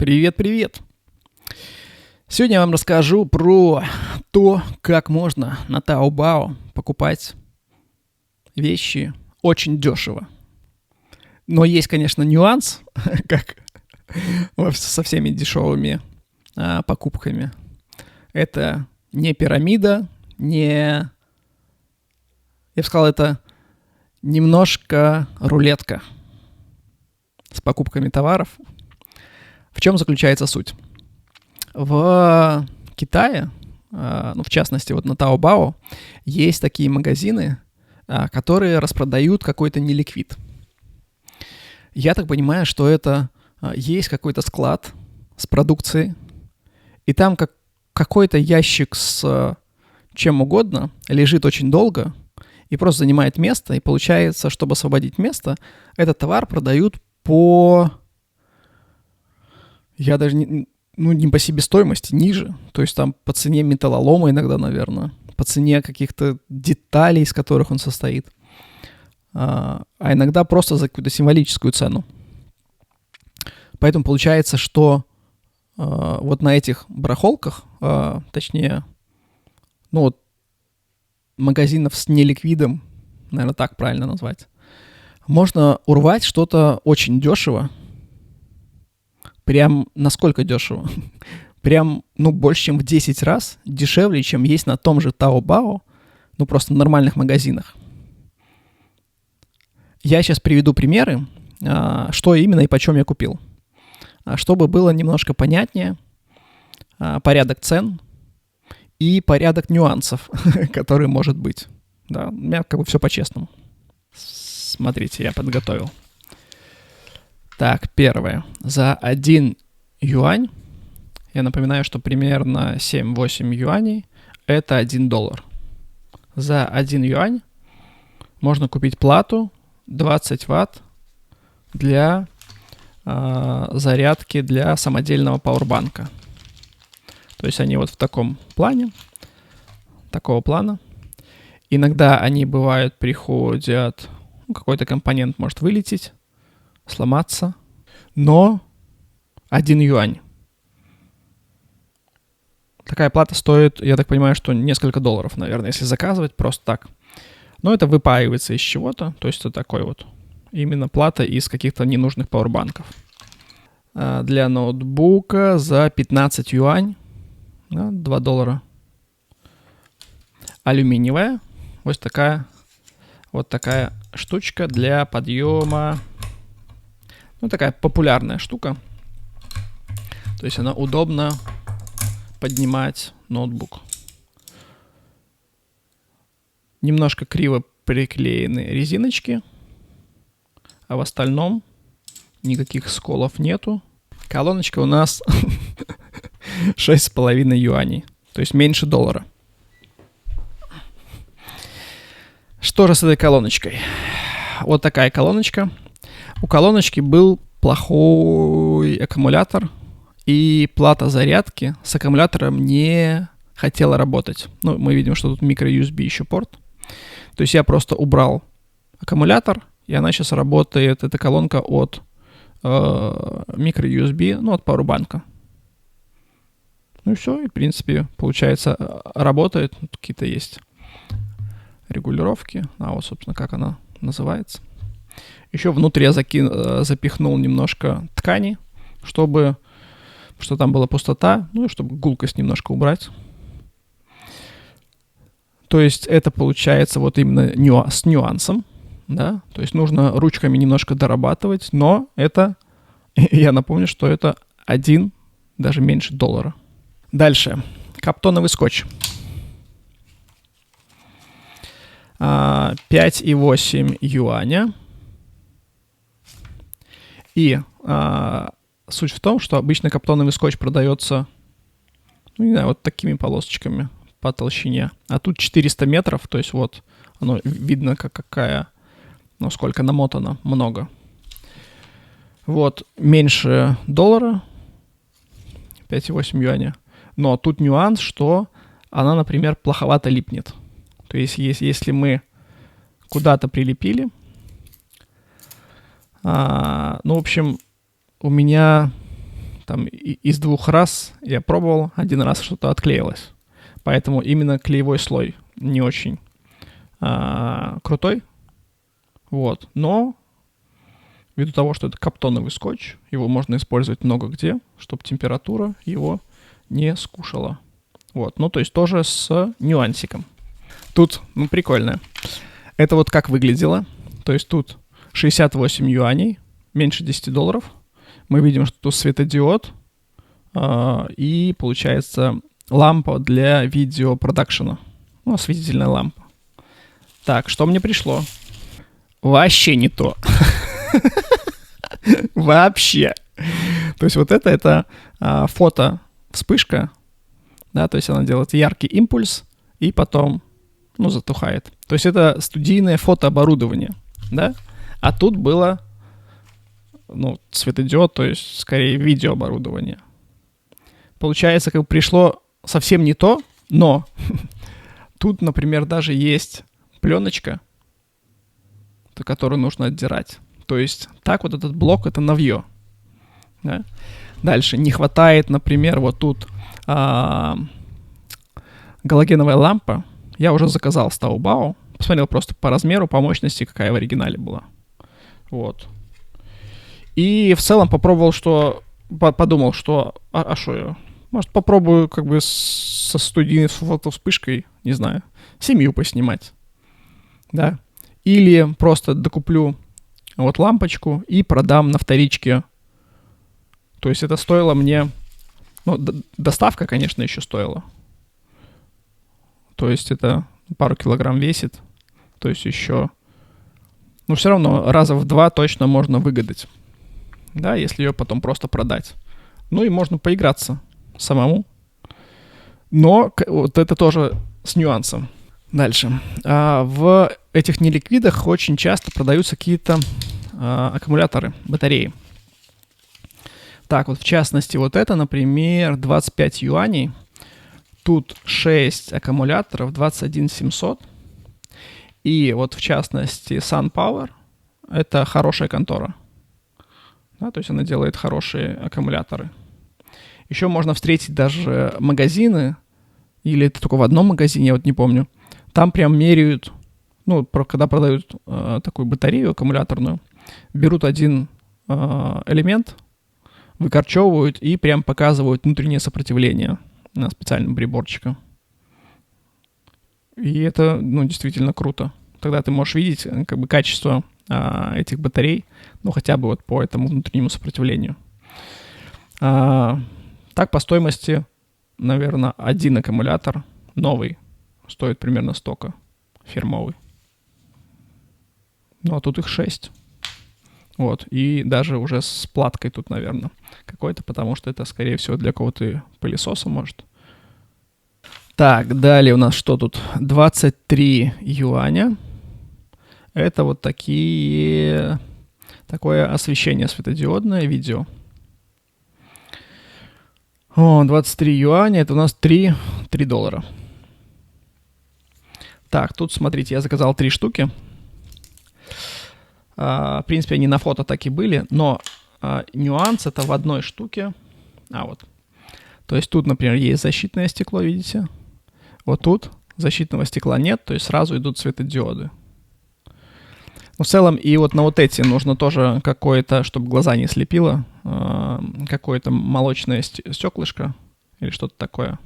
Привет-привет! Сегодня я вам расскажу про то, как можно на Taobao покупать вещи очень дешево. Но есть, конечно, нюанс, как со всеми дешевыми покупками. Это не пирамида, я бы сказал, это немножко рулетка с покупками товаров. В чем заключается суть? В Китае, в частности, вот на Taobao, есть такие магазины, которые распродают какой-то неликвид. Я так понимаю, что это есть какой-то склад с продукцией, и там какой-то ящик с чем угодно лежит очень долго и просто занимает место, и получается, чтобы освободить место, этот товар продают я даже не по себестоимости, ниже. То есть там по цене металлолома иногда, наверное, по цене каких-то деталей, из которых он состоит. А иногда просто за какую-то символическую цену. Поэтому получается, что вот на этих барахолках, точнее, магазинов с неликвидом, наверное, так правильно назвать, можно урвать что-то очень дешево. Прям насколько дешево? Прям, больше, чем в 10 раз дешевле, чем есть на том же Taobao, просто в нормальных магазинах. Я сейчас приведу примеры, что именно и почем я купил. Чтобы было немножко понятнее порядок цен и порядок нюансов, которые может быть. Да, у меня все по-честному. Смотрите, я подготовил. Так, первое. За 1 юань, я напоминаю, что примерно 7-8 юаней – это $1. За 1 юань можно купить плату 20 ватт для зарядки для самодельного пауэрбанка. То есть они вот в такого плана. Иногда они приходят, какой-то компонент может вылететь, сломаться, но 1 юань. Такая плата стоит, я так понимаю, что несколько $, наверное, если заказывать просто так. Но это выпаивается из чего-то, то есть это такой вот именно плата из каких-то ненужных пауэрбанков. Для ноутбука за 15 юань, $2. Алюминиевая, вот такая штучка для подъема. Такая популярная штука. То есть она удобно поднимать ноутбук. Немножко криво приклеены резиночки, а в остальном никаких сколов нету. Колоночка у нас 6,5 юаней, то есть меньше $1. Что же с этой колоночкой? Вот такая колоночка. У колоночки был плохой аккумулятор, и плата зарядки с аккумулятором не хотела работать. Мы видим, что тут micro-USB еще порт. То есть я просто убрал аккумулятор, и она сейчас работает, эта колонка от micro-USB, от пауэрбанка. И все, и в принципе, получается, работает. Тут какие-то есть регулировки. Вот, собственно, как она называется. Еще внутрь я запихнул немножко ткани, чтобы там была пустота, и чтобы гулкость немножко убрать. То есть это получается вот именно с нюансом, да, то есть нужно ручками немножко дорабатывать, но это, я напомню, что это 1, даже меньше $. Дальше, каптоновый скотч. 5,8 юаня. И суть в том, что обычно каптоновый скотч продается, вот такими полосочками по толщине. А тут 400 метров, то есть вот оно видно, сколько намотано, много. Вот, меньше $, 5,8 юаня. Но тут нюанс, что она, например, плоховато липнет. То есть если мы куда-то прилепили, в общем, у меня там из 2 раз я пробовал, 1 раз что-то отклеилось. Поэтому именно клеевой слой не очень крутой. Вот. Но ввиду того, что это каптоновый скотч, его можно использовать много где, чтобы температура его не скушала. Вот. Ну, то есть тоже с нюансиком. Тут, прикольно. Это вот как выглядело. То есть тут 68 юаней, меньше $10. Мы видим, что тут светодиод и, получается, лампа для видеопродакшена. Ну, осветительная лампа. Так, что мне пришло? Вообще не то. Вообще. То есть вот это фото-вспышка. Да, то есть она делает яркий импульс и потом, затухает. То есть это студийное фотооборудование, да? А тут было, светодиод, то есть скорее видеооборудование. Получается, как бы пришло совсем не то, но тут, например, даже есть пленочка, которую нужно отдирать. То есть так вот этот блок — это навье. Да? Дальше не хватает, например, вот тут галогеновая лампа. Я уже заказал с Taobao. Посмотрел просто по размеру, по мощности, какая в оригинале была. Вот. И в целом попробовал, подумал, что что я? Может, попробую как бы со студийной фотовспышкой, не знаю, семью поснимать. Да. Или просто докуплю вот лампочку и продам на вторичке. То есть это стоило мне... доставка, конечно, еще стоила. То есть это пару килограмм весит. То есть еще... все равно раза в 2 точно можно выгадать. Да, если ее потом просто продать. И можно поиграться самому. Но вот это тоже с нюансом. Дальше. В этих неликвидах очень часто продаются какие-то аккумуляторы, батареи. Так, вот в частности, вот это, например, 25 юаней. Тут 6 аккумуляторов, 21 700. И вот в частности SunPower — это хорошая контора. Да, то есть она делает хорошие аккумуляторы. Еще можно встретить даже магазины, или это только в одном магазине, я вот не помню. Там прям меряют, когда продают такую батарею аккумуляторную, берут один элемент, выкорчевывают и прям показывают внутреннее сопротивление на специальном приборчике. И это, действительно круто. Тогда ты можешь видеть как бы качество этих батарей, хотя бы вот по этому внутреннему сопротивлению. Так, по стоимости, наверное, один аккумулятор новый стоит примерно столько, фирмовый. А тут их 6. Вот, и даже уже с платкой тут, наверное, какой-то, потому что это, скорее всего, для какого-то пылесоса, может. Так, далее у нас что тут? 23 юаня. Это вот такое освещение светодиодное, видео. 23 юаня, это у нас $3. Так, тут, смотрите, я заказал 3 штуки. В принципе, они на фото так и были, но нюанс — это в одной штуке. Вот. То есть тут, например, есть защитное стекло, видите? Вот тут защитного стекла нет, то есть сразу идут светодиоды. В целом, и вот на вот эти нужно тоже какое-то, чтобы глаза не слепило, какое-то молочное стеклышко или что-то такое.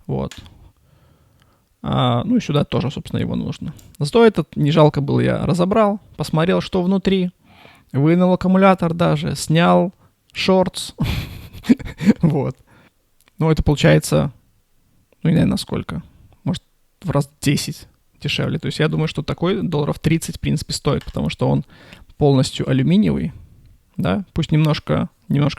Вот. И сюда тоже, собственно, его нужно. Зато этот не жалко было, я разобрал, посмотрел, что внутри, вынул аккумулятор даже, снял шортс. Вот. Это получается, не знаю, насколько. Может, в раз 10 дешевле. То есть я думаю, что такой $30, в принципе, стоит, потому что он полностью алюминиевый, да, пусть немножко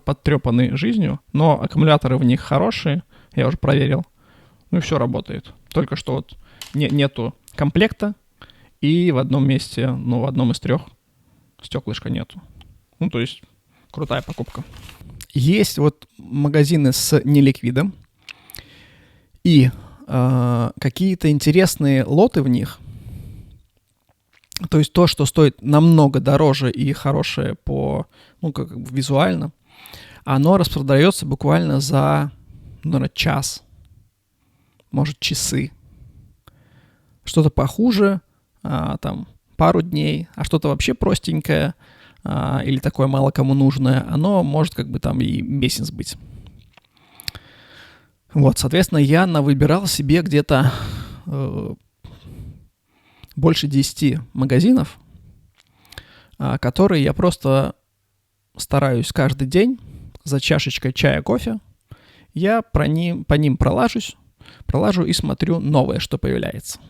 подтрепанный жизнью, но аккумуляторы в них хорошие, я уже проверил, и все работает. Только что вот нету комплекта, и в одном месте, в одном из 3 стеклышка нету. То есть крутая покупка. Есть вот магазины с неликвидом, и какие-то интересные лоты в них. То есть то, что стоит намного дороже и хорошее как бы визуально, оно распродается буквально за, наверное, час, может, часы. Что-то похуже, там, пару дней, а что-то вообще простенькое или такое мало кому нужное, оно может как бы там и месяц быть. Вот, соответственно, я навыбирал себе где-то больше 10 магазинов, которые я просто стараюсь каждый день за чашечкой чая, кофе, я по ним пролажу и смотрю новое, что появляется.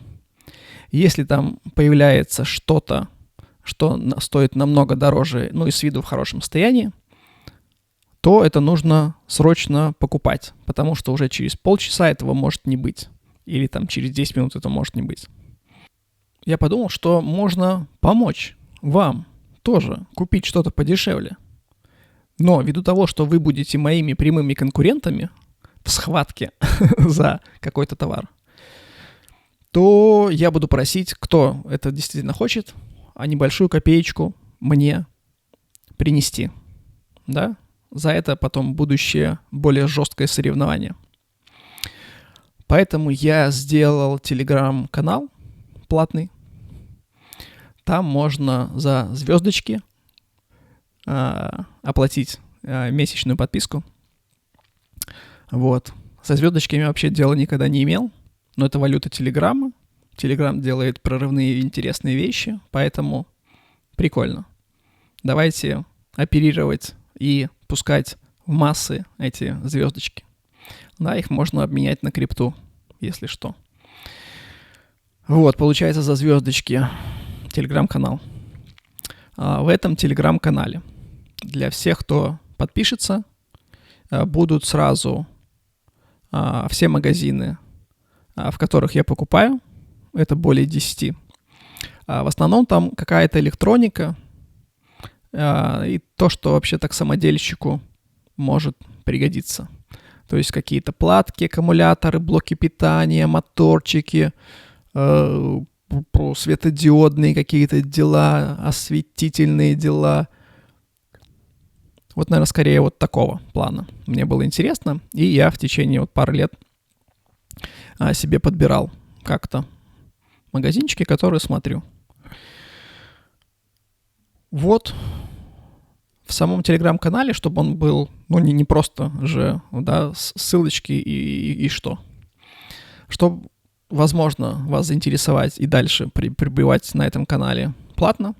Если там появляется что-то, что стоит намного дороже, ну и с виду в хорошем состоянии, то это нужно срочно покупать, потому что уже через полчаса этого может не быть. Или там через 10 минут это может не быть. Я подумал, что можно помочь вам тоже купить что-то подешевле. Но ввиду того, что вы будете моими прямыми конкурентами в схватке за какой-то товар, то я буду просить, кто это действительно хочет, небольшую копеечку мне принести. Да? За это потом будущее более жесткое соревнование. Поэтому я сделал телеграм-канал платный. Там можно за звездочки оплатить месячную подписку. Вот. Со звездочками вообще дела никогда не имел, но это валюта Телеграма. Телеграм делает прорывные и интересные вещи, поэтому прикольно. Давайте оперировать и пускать в массы эти звездочки. Да, их можно обменять на крипту, если что. Вот, получается, за звездочки телеграм-канал. В этом телеграм-канале для всех, кто подпишется, будут сразу все магазины, в которых я покупаю. Это более 10. В основном там какая-то электроника и то, что вообще так самодельщику может пригодиться. То есть какие-то платки, аккумуляторы, блоки питания, моторчики, светодиодные какие-то дела, осветительные дела. Вот, наверное, скорее вот такого плана. Мне было интересно, и я в течение вот пары лет себе подбирал как-то магазинчики, которые смотрю. Вот в самом телеграм-канале, чтобы он был, ну, не просто же, да, ссылочки и что. Чтобы, возможно, вас заинтересовать и дальше пребывать на этом канале платно,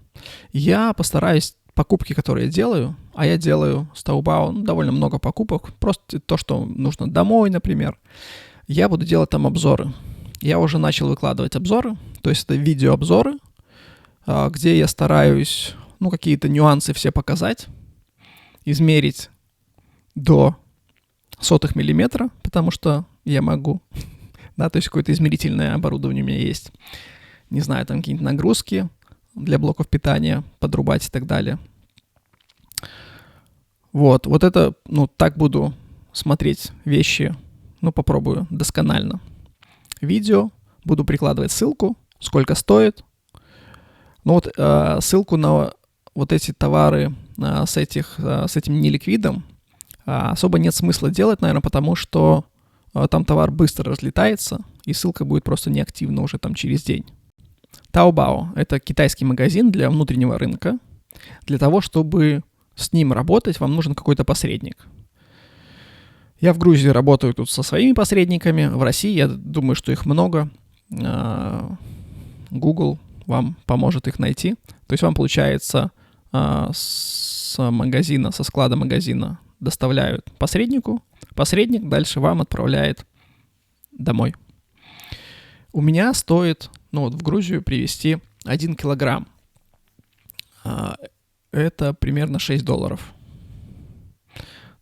я постараюсь покупки, которые я делаю, а я делаю с Taobao довольно много покупок, просто то, что нужно домой, например, я буду делать там обзоры. Я уже начал выкладывать обзоры, то есть это видеообзоры, где я стараюсь, ну, какие-то нюансы все показать, измерить до сотых миллиметра, потому что я могу, да, то есть какое-то измерительное оборудование у меня есть. Не знаю, там какие-нибудь нагрузки для блоков питания подрубать и так далее. Вот это, ну, так буду смотреть вещи, ну, попробую досконально. Видео, буду прикладывать ссылку, сколько стоит. Ну вот ссылку на вот эти товары с этим неликвидом особо нет смысла делать, наверное, потому что там товар быстро разлетается, и ссылка будет просто неактивна уже там через день. Taobao — это китайский магазин для внутреннего рынка. Для того, чтобы с ним работать, вам нужен какой-то посредник. Я в Грузии работаю тут со своими посредниками. В России, я думаю, что их много. Google вам поможет их найти. То есть вам, получается, с магазина, со склада магазина доставляют посреднику. Посредник дальше вам отправляет домой. У меня стоит, ну вот в Грузию привезти 1 килограмм. Это примерно $6.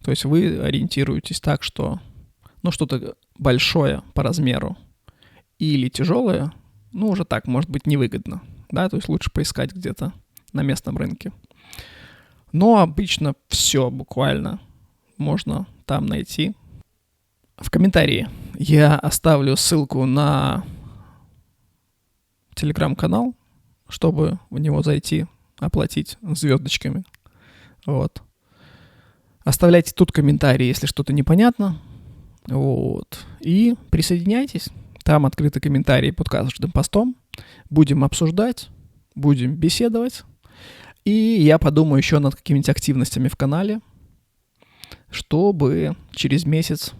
То есть вы ориентируетесь так, что, ну, что-то большое по размеру или тяжелое, ну, уже так, может быть, невыгодно, да, то есть лучше поискать где-то на местном рынке. Но обычно все буквально можно там найти. В комментарии я оставлю ссылку на телеграм-канал, чтобы в него зайти, оплатить звездочками. Вот. Оставляйте тут комментарии, если что-то непонятно. Вот. И присоединяйтесь. Там открыты комментарии под каждым постом. Будем обсуждать, будем беседовать. И я подумаю еще над какими-нибудь активностями в канале, чтобы через месяц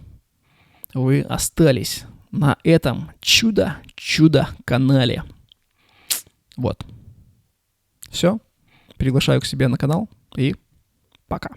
вы остались на этом чудо-канале. Вот. Все. Приглашаю к себе на канал и пока.